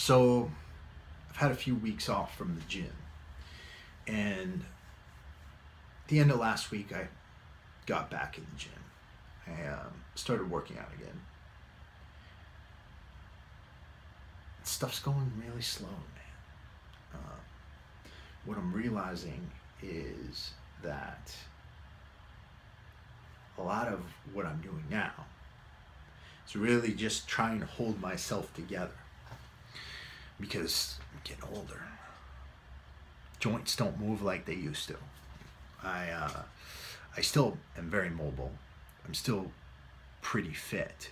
So I've had a few weeks off from the gym, and at the end of last week, I got back in the gym. I started working out again. Stuff's going really slow, man. What I'm realizing is that a lot of what I'm doing now is really just trying to hold myself together because I'm getting older. Joints don't move like they used to. I still am very mobile. I'm still pretty fit.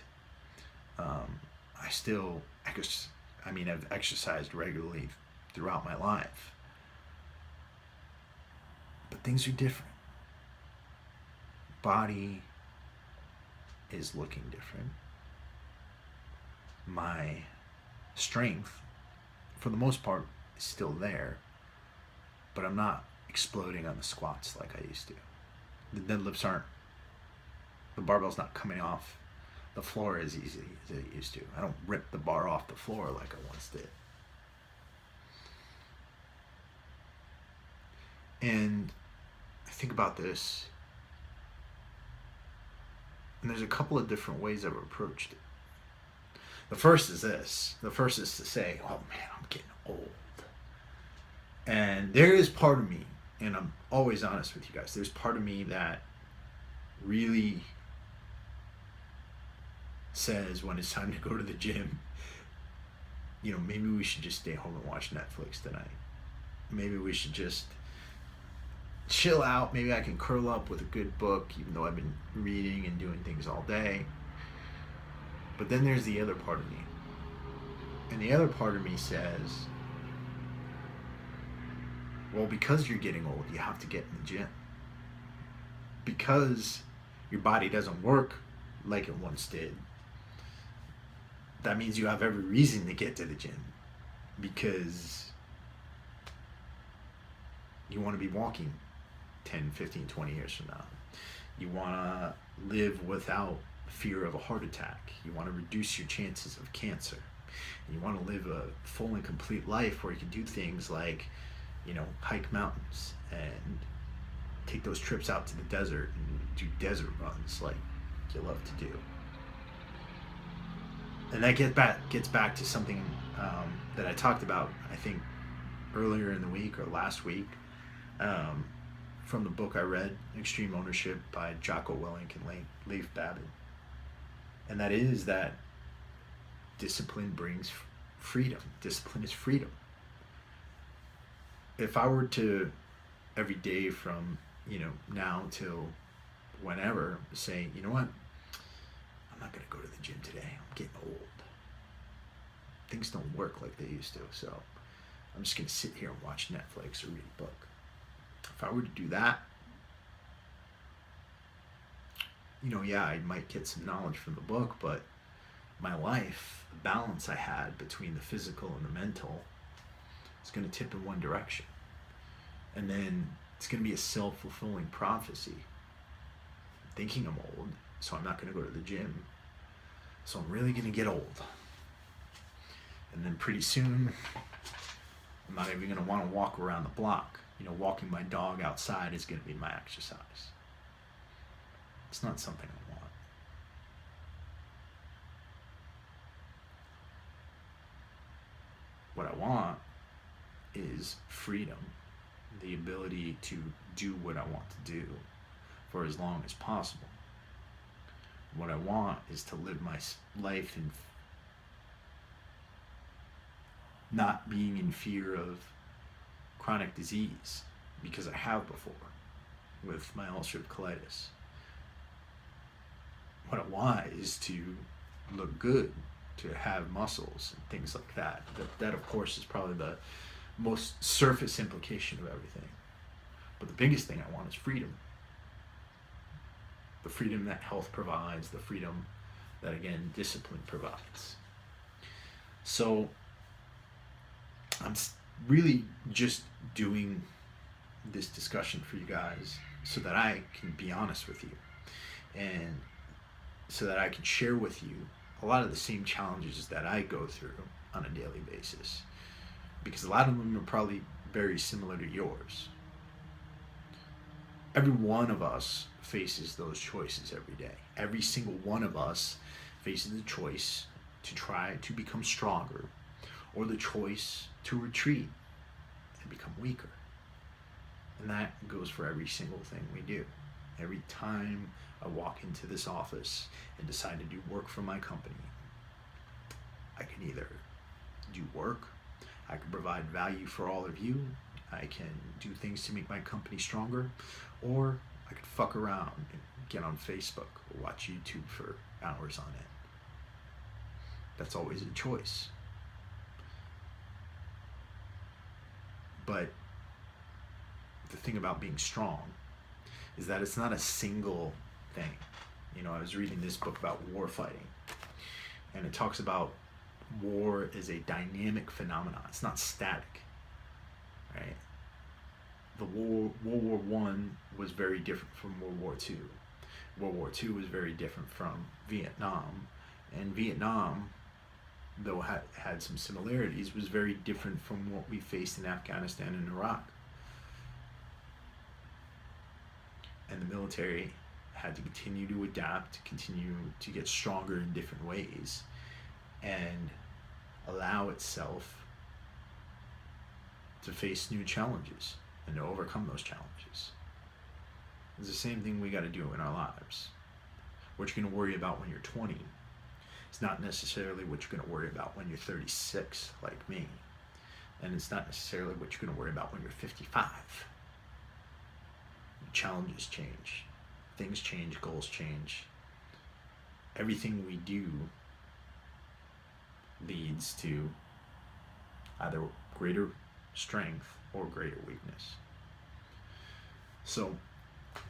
I still, I've exercised regularly throughout my life. But things are different. Body is looking different. My strength, for the most part, is still there. But I'm not exploding on the squats like I used to. The deadlifts the barbell's not coming off the floor as easy as it used to. I don't rip the bar off the floor like I once did. And I think about this, and there's a couple of different ways I've approached it. The first is this. The first is to say, oh man, I'm getting old. And there is part of me, and I'm always honest with you guys, there's part of me that really says when it's time to go to the gym, maybe we should just stay home and watch Netflix tonight. Maybe we should just chill out. Maybe I can curl up with a good book, even though I've been reading and doing things all day. But then there's the other part of me. And the other part of me says, well, because you're getting old, you have to get in the gym. Because your body doesn't work like it once did, that means you have every reason to get to the gym. Because you want to be walking 10, 15, 20 years from now. You want to live without fear of a heart attack. You want to reduce your chances of cancer. And you want to live a full and complete life where you can do things like, hike mountains and take those trips out to the desert and do desert runs like you love to do. And that gets back to something that I talked about, I think, earlier in the week or last week, from the book I read, Extreme Ownership by Jocko Willink and Leif Babin. And that is that discipline brings freedom. Discipline is freedom. If I were to, every day from, now till whenever, say, you know what, I'm not going to go to the gym today. I'm getting old. Things don't work like they used to, so I'm just going to sit here and watch Netflix or read a book. If I were to do that, I might get some knowledge from the book, but my life, the balance I had between the physical and the mental, is going to tip in one direction. And then it's going to be a self-fulfilling prophecy. I'm thinking I'm old, so I'm not going to go to the gym. So I'm really going to get old. And then pretty soon, I'm not even going to want to walk around the block. Walking my dog outside is going to be my exercise. It's not something I want. What I want is freedom, the ability to do what I want to do for as long as possible. What I want is to live my life in not being in fear of chronic disease, because I have before with my ulcerative colitis. What I want is to look good, to have muscles and things like that. That of course is probably the most surface implication of everything. But the biggest thing I want is freedom. The freedom that health provides, the freedom that, again, discipline provides. So I'm really just doing this discussion for you guys so that I can be honest with you, and so that I can share with you a lot of the same challenges that I go through. on a daily basis, because a lot of them are probably very similar to yours. Every one of us faces those choices every day. Every single one of us faces the choice to try to become stronger, or the choice to retreat and become weaker. And that goes for every single thing we do. Every time I walk into this office and decide to do work for my company, I can either do work, I can provide value for all of you, I can do things to make my company stronger, or I could fuck around and get on Facebook or watch YouTube for hours on end. That's always a choice. But the thing about being strong is that it's not a single thing. You know, I was reading this book about war fighting, and it talks about war is a dynamic phenomenon. It's not static, right? World War One was very different from World War Two. World War Two was very different from Vietnam, and Vietnam, though had some similarities, was very different from what we faced in Afghanistan and Iraq. And the military had to continue to adapt, continue to get stronger in different ways, and allow itself to face new challenges and to overcome those challenges. It's the same thing we got to do in our lives. What you're going to worry about when you're 20 is not necessarily what you're going to worry about when you're 36, like me. And it's not necessarily what you're going to worry about when you're 55. Challenges change, things change, goals change. Everything we do leads to either greater strength or greater weakness. So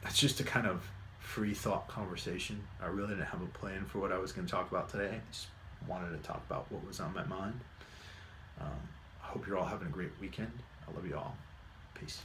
that's just a kind of free thought conversation. I really didn't have a plan for what I was going to talk about today. I just wanted to talk about what was on my mind. I hope you're all having a great weekend. I love you all. Peace.